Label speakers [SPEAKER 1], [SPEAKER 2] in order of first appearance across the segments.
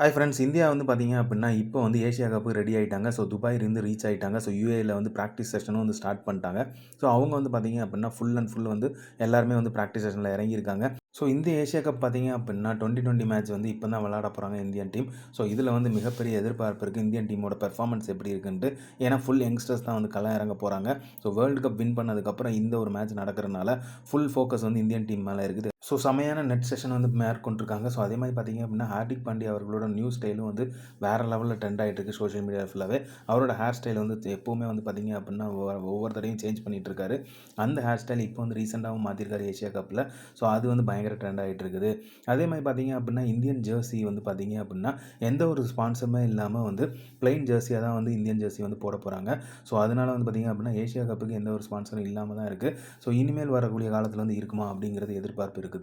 [SPEAKER 1] Hi friends. India வந்து பார்த்தீங்க அப்படின்னா, இப்போ வந்து ஏசியா கப் ரெடி ஆயிட்டாங்க. ஸோ துபாயிலிருந்து ரீச் ஆயிட்டாங்க. ஸோ யுஏஇல வந்து பிராக்டிஸ் செஷனும் வந்து ஸ்டார்ட் பண்ணிட்டாங்க. ஸோ அவங்க வந்து பார்த்தீங்க அப்படின்னா, ஃபுல் அண்ட் ஃபுல் வந்து எல்லாருமே வந்து பிராக்டிஸ் செஷனில இறங்கியிருக்காங்க. ஸோ இந்த ஏசியா கப் பார்த்தீங்க அப்படின்னா, 2020 மேட்ச் வந்து இப்போ தான் விளையாட போகிறாங்க இந்தியன் டீம். ஸோ இதில் வந்து மிகப்பெரிய எதிர்பார்ப்பு இருக்குது இந்தியன் டீமோட பெர்ஃபார்மன்ஸ் எப்படி இருக்குன்ட்டு. ஏன்னா ஃபுல் யங்ஸ்டர்ஸ் தான் வந்து களம் இறங்க போகிறாங்க. ஸோ வேர்ல்டு கப் வின் பண்ணதுக்கப்புறம் இந்த ஒரு மேட்ச் நடக்கிறனால ஃபுல் ஃபோக்கஸ் வந்து இந்தியன் டீம் மேலே இருக்குது. ஸோ செமையான நெட் செஷன் வந்து மேற்கொண்டிருக்காங்க. ஸோ அதே மாதிரி பார்த்தீங்க அப்படின்னா, ஹார்திக் பாண்டியா அவர்களோட நியூ ஸ்டைலும் வந்து வேறு லெவலில் ட்ரெண்ட் ஆகிட்டு இருக்குது சோஷியல் மீடியா ஃபுல்லாகவே. அவரோட ஹேர் ஸ்டைல் வந்து எப்போவுமே வந்து பார்த்தீங்க அப்படின்னா ஒவ்வொரு தடையும் சேஞ்ச் பண்ணிகிட்டு இருக்காரு. அந்த ஹேர் ஸ்டைல் இப்போ வந்து ரீசெண்டாகவும் மாற்றிருக்காரு ஏசியா கப்பில். ஸோ அது வந்து பயங்கர ட்ரெண்ட் ஆகிட்டு இருக்குது. அதே மாதிரி பார்த்தீங்க அப்படின்னா, இந்தியன் ஜெர்சி வந்து பார்த்தீங்க அப்படின்னா எந்த ஒரு ஸ்பான்சருமே இல்லாமல் வந்து பிளெயின் ஜெர்சியாக தான் வந்து இந்தியன் ஜெர்சி வந்து போட போகிறாங்க. ஸோ அதனால் வந்து பார்த்தீங்க அப்படின்னா ஏசியா கப்புக்கு எந்த ஒரு ஸ்பான்சரும் இல்லாமல் தான் இருக்குது. ஸோ இனிமேல் வரக்கூடிய காலத்தில் வந்து இருக்குமா அப்படிங்கிறது எதிர்பார்ப்பு இருக்குது.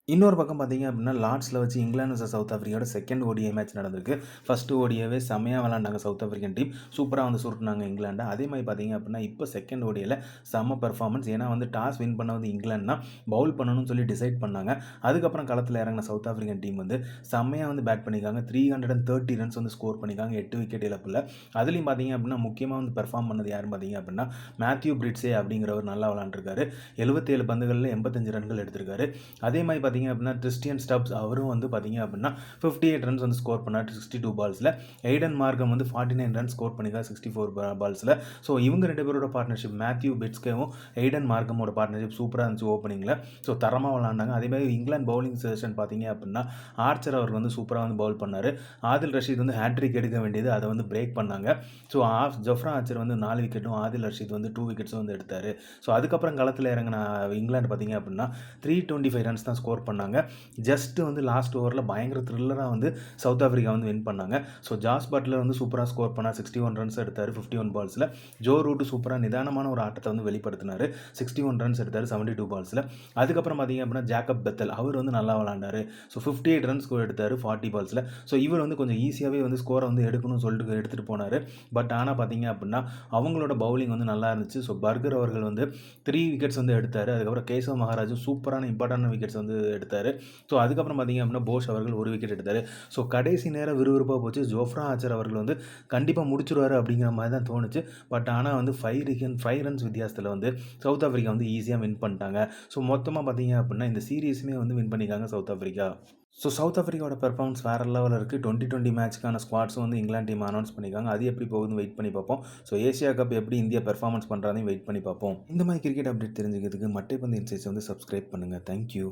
[SPEAKER 1] இன்னொரு பக்கம் பார்த்தீங்க அப்படின்னா, லார்ட்ஸில் வச்சு இங்கிலாந்து வர்சஸ் சவுத் ஆஃப்ரிக்காவோட செகண்ட் ஓடிஐ மேட்ச் நடந்திருக்கு. ஃபஸ்ட்டு ஓடிஐவே செம்மையாக விளாண்டாங்க சவுத் ஆஃப்ரிக்கன் டீம். சூப்பராக வந்து சுருட்டினாங்க இங்கிலாண்டை. அதே மாதிரி பார்த்தீங்க அப்படின்னா, இப்போ செகண்ட் ஓடிஐயில் செம்ம பெர்ஃபார்மன்ஸ். ஏன்னா வந்து டாஸ் வின் பண்ண வந்து இங்கிலாந்து தான் பவுல் பண்ணணும்னு சொல்லி டிசைட் பண்ணாங்க. அதுக்கப்புறம் களத்தில் இறங்கின சவுத் ஆஃப்ரிக்கன் டீம் வந்து செம்மையாக வந்து பேட் பண்ணியிருக்காங்க. 330 ரன்ஸ் வந்து ஸ்கோர் பண்ணியிருக்காங்க 8 விக்கெட் இழப்பில். அதுலேயும் பார்த்தீங்க அப்படின்னா, முக்கியமாக வந்து பெர்ஃபார்ம் பண்ணது யாருன்னு பார்த்தீங்க அப்படின்னா, மேத்யூ பிரிட்ஸே அப்படிங்கிறவர் நல்லா விளாண்டுருக்காரு. 77 பந்துகளில் 85 ரன்கள் எடுத்திருக்காரு. அதே மாதிரி பார்த்தீங்க அப்படின்னா, கிறிஸ்டியன் ஸ்டப்ஸ் அவரும் வந்து பார்த்தீங்க அப்படின்னா 58 ரன்ஸ் வந்து ஸ்கோர் பண்ணார் 62 பால்ஸில். எய்டன் மார்க்கம் வந்து 49 ரன்ஸ் ஸ்கோர் பண்ணியிருக்காரு 64 பால்ஸில். ஸோ இவங்க ரெண்டு பேரோட பார்ட்னர்ஷிப் மேத்யூ பிட்ஸ்கேவும் எய்டன் மார்க்கமோட பார்ட்னர்ஷிப் சூப்பராக இருந்துச்சு ஓப்பனிங்கில். ஸோ தரமாக விளாண்டாங்க. அதேமாதிரி இங்கிலாந்து பவுலிங் செஷன் பார்த்தீங்க அப்படின்னா, ஆர்ச்சர் அவர் வந்து சூப்பராக வந்து பவுல் பண்ணார். ஆதில் ரஷீத் வந்து ஹேட்ரிக் எடுக்க வேண்டியது அதை வந்து பிரேக் பண்ணாங்க. ஸோ ஜொஃப்ரா ஆர்ச்சர் வந்து 4 விக்கெட்டும் ஆதில் ரஷீத் வந்து 2 விக்கெட்ஸும் வந்து எடுத்தார். ஸோ அதுக்கப்புறம் களத்தில் இறங்கின இங்கிலாந்து பார்த்தீங்க அப்படின்னா 325 ரன்ஸ் தான் ஸ்கோர் பண்ணாங்க. ஜஸ்ட் வந்து லாஸ்ட் ஓவரில் பயங்கர த்ரில்லராக வந்து சவுத் ஆஃப்ரிக்கா வந்து வின் பண்ணாங்க. ஸோ ஜாஸ் பட்லர் வந்து சூப்பராக ஸ்கோர் பண்ணார் 61 ரன்ஸ் எடுத்தார் 51 பால்ஸில். ஜோ ரூட் சூப்பராக நிதானமான ஒரு ஆட்டத்தை வந்து வெளிப்படுத்தினார் 61 ரன்ஸ் எடுத்தார் 72 பால்ஸில். அதுக்கப்புறம் பார்த்தீங்க அப்படின்னா ஜாக்கப் பெத்தல் அவர் வந்து நல்லா விளாண்டார். ஸோ 58 ரன்ஸ் எடுத்தார் 40 பால்ஸில். ஸோ இவர் வந்து கொஞ்சம் ஈஸியாகவே வந்து ஸ்கோரை வந்து எடுக்கணும்னு சொல்லிட்டு எடுத்துகிட்டு போனார். பட் ஆனால் பார்த்தீங்க அப்படின்னா அவங்களோட பவுலிங் வந்து நல்லா இருந்துச்சு. ஸோ பர்கர் அவர்கள் வந்து 3 விக்கெட்ஸ் வந்து எடுத்தார். அதுக்கப்புறம் கேசவ் மகாராஜும் சூப்பரான இம்பார்ட்டன்ட் விக்கெட்ஸ் வந்து எடுத்தார். ஸோ அதுக்கப்புறம் பார்த்தீங்க அப்படின்னா போஷ் அவர்கள் 1 விக்கெட் எடுத்தார். ஸோ கடைசி நேரம் விறுவிறுப்பாக போச்சு. ஜோஃப்ரா ஆர்ச்சர் அவர்கள் வந்து கண்டிப்பாக முடிச்சிருவார் அப்படிங்கிற மாதிரி தான் தோணுச்சு. பட் ஆனால் வந்து 5 ரன்ஸ் வித்தியாசத்தில் வந்து சவுத் ஆஃப்ரிக்கா வந்து ஈஸியாக வின் பண்ணிட்டாங்க. ஸோ மொத்தமாக பார்த்தீங்க அப்படின்னா இந்த சீரீஸுமே வந்து வின் பண்ணியிருக்காங்க சவுத் ஆஃப்ரிக்கா. ஸோ சவுத் ஆஃப்ரிக்காவோட பெர்ஃபார்மன்ஸ் வேறு லெவலில் இருக்குது. 2020 மேட்ச்க்கான ஸ்குவாட்ஸும் வந்து இங்கிலாந்து டீம் அனௌன்ஸ் பண்ணியிருக்காங்க. அது எப்படி போகுதுன்னு வெயிட் பண்ணி பார்ப்போம். ஸோ ஏசியா கப் எப்படி இந்தியா பெர்ஃபார்மன்ஸ் பண்ணுறாதையும் வெயிட் பண்ணி பார்ப்போம். இந்த மாதிரி கிரிக்கெட் அப்டேட் தெரிஞ்சுக்கிறதுக்கு மட்டைப்பந்து இன்சைட்ஸ் வந்து சப்ஸ்கிரைப் பண்ணுங்கள். தேங்க்யூ.